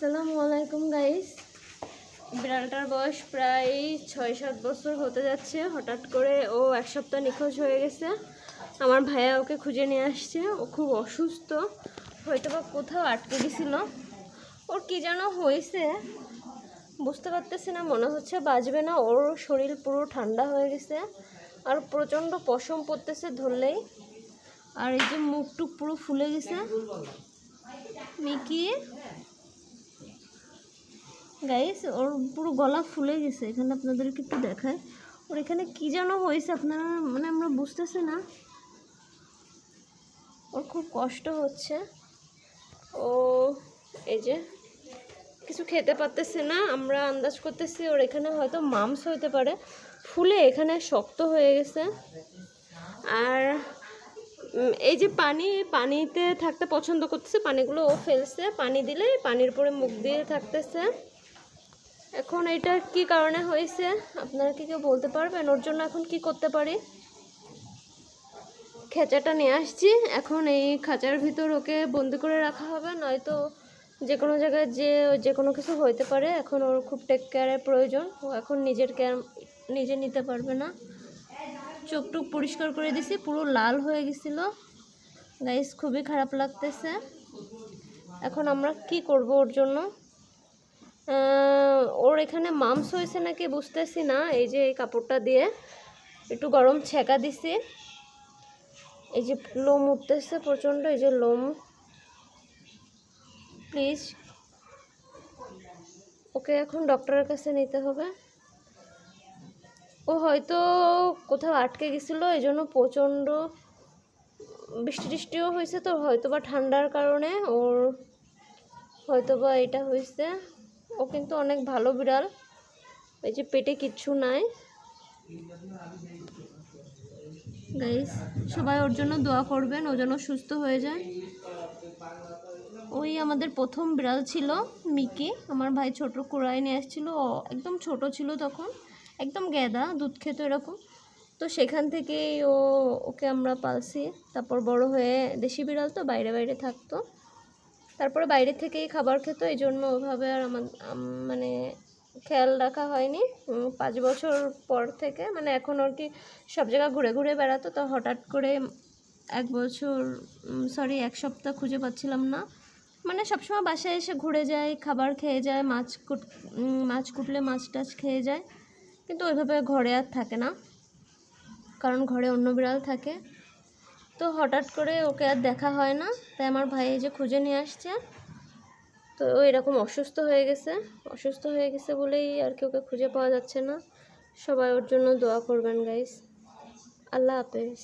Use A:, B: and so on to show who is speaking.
A: আসসালামু আলাইকুম গাইস। বিড়ালটার বয়স প্রায় 6-7 বছর হতে যাচ্ছে। হঠাৎ করে ও এক সপ্তাহ নিখোঁজ হয়ে গেছে। আমার ভাইয়া ওকে খুঁজে নিয়ে আসছে। ও খুব অসুস্থ, হয়তো বা কোথাও আটকে গেছিল। ওর কি যেন হয়েছে বুঝতে পারতেছি না, মনে হচ্ছে বাঁচবে না। ওর শরীর পুরো ঠান্ডা হয়ে গেছে আর প্রচণ্ড পশম পড়তেছে ধরলেই। আর এই যে মুখ টুক পুরো ফুলে গেছে। মিকি গাইস, ওর পুরো গলা ফুলে গেছে। এখানে আপনাদেরকে একটু দেখায়, ওর এখানে কি যেন হয়েছে, আপনারা আমরা বুঝতেছি না। ওর খুব কষ্ট হচ্ছে। ও এই যে কিছু খেতে পারতেছে না। আমরা আন্দাজ করতেছি ওর এখানে হয়তো মামস হতে পারে, ফুলে এখানে শক্ত হয়ে গেছে। আর এই যে পানিতে থাকতে পছন্দ করতেছে, পানিগুলো ও ফেলছে। পানি দিলে পানির উপরে মুখ দিয়ে থাকতেছে। এখন এটা কি কারণে হয়েছে আপনারা কি কেউ বলতে পারবেন? ওর জন্য এখন কি করতে পারি? খেঁচাটা নিয়ে আসছি, এখন এই খাঁচার ভিতর ওকে বন্দি করে রাখা হবে, নয়তো যে কোনো জায়গায় যে কোনো কিছু হইতে পারে। এখন ওর খুব টেক কেয়ারের প্রয়োজন। ও এখন নিজের কেয়ার নিজে নিতে পারবে না। চোখ টুক পরিষ্কার করে দিছি, পুরো লাল হয়ে গেছিল গাইস, খুবই খারাপ লাগতেছে। এখন আমরা কি করব ওর জন্য? ওর এখানে মামস হয়েছে নাকি বুঝতেছি না। এই যে এই কাপড়টা দিয়ে একটু গরম ছেঁকা দিছি। এই যে লোম উঠতেছে প্রচণ্ড, এই যে লোম। প্লিজ ওকে এখন ডক্টরের কাছে নিতে হবে। ও হয়তো কোথাও আটকে গেছিল, এই জন্য প্রচণ্ড বৃষ্টি টিষ্টিও হয়েছে, তো হয়তো বা ঠান্ডার কারণে ওর হয়তো বা এটা হয়েছে। ও কিন্তু অনেক ভালো বিড়াল। এই যে পেটে কিচ্ছু নাই গাইস, সবাই ওর জন্য দোয়া করবেন, ও যেন সুস্থ হয়ে যায়। ওই আমাদের প্রথম বিড়াল ছিল মিকি। আমার ভাই ছোট কুড়াই নিয়ে আসছিল। ও একদম ছোট ছিল তখন, একদম গেদা, দুধ খেত এরকম। তো সেখান থেকেই ওকে আমরা পালছি। তারপর বড় হয়ে দেশি বিড়াল তো বাইরে বাইরে থাকতো, তারপরে বাইরে থেকেই খাবার খেত, এই জন্য ওভাবে আর মানে খেয়াল রাখা হয়নি। 5 বছর পর থেকে এখন আর কি সব জায়গা ঘুরে ঘুরে বেড়াতো। তো হঠাৎ করে 1 সপ্তাহ খুঁজে পাচ্ছিলাম না। সবসময় বাসায় এসে ঘুরে যায়, খাবার খেয়ে যায়, মাছ কুটলে মাছ টাছ খেয়ে যায়, কিন্তু ওইভাবে ঘরে আর থাকে না, কারণ ঘরে অন্য বিড়াল থাকে। তো হঠাৎ করে ওকে আর দেখা হয় না, তাই আমার ভাই এই যে খুঁজে নিয়ে আসছে। তো ও এরকম অসুস্থ হয়ে গেছে বলেই আর কি ওকে খুঁজে পাওয়া যাচ্ছে না। সবাই ওর জন্য দোয়া করবেন গাইস। আল্লাহ হাফেজ।